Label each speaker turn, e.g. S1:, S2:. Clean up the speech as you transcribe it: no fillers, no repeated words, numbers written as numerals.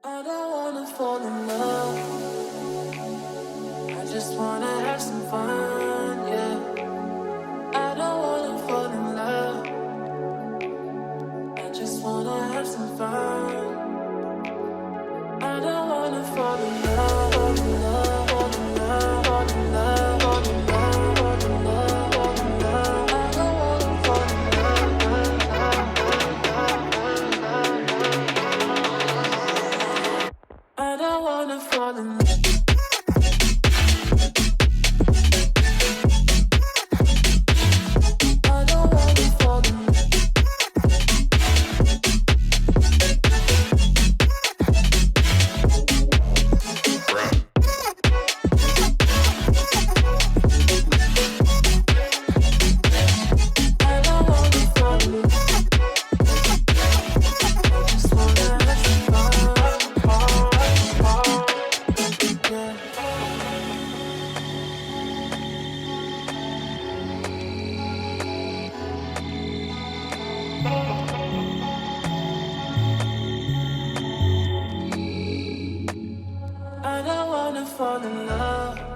S1: I don't wanna fall in love. I just wanna have some fun, yeah. I don't wanna fall in love. I just wanna have some fun. I don't wanna fall in love, fall in love, fall in love, fall in love, fall in love, fall in love, fall in love. I don't wanna fall in love. I don't wanna fall in love. I don't wanna fall in love.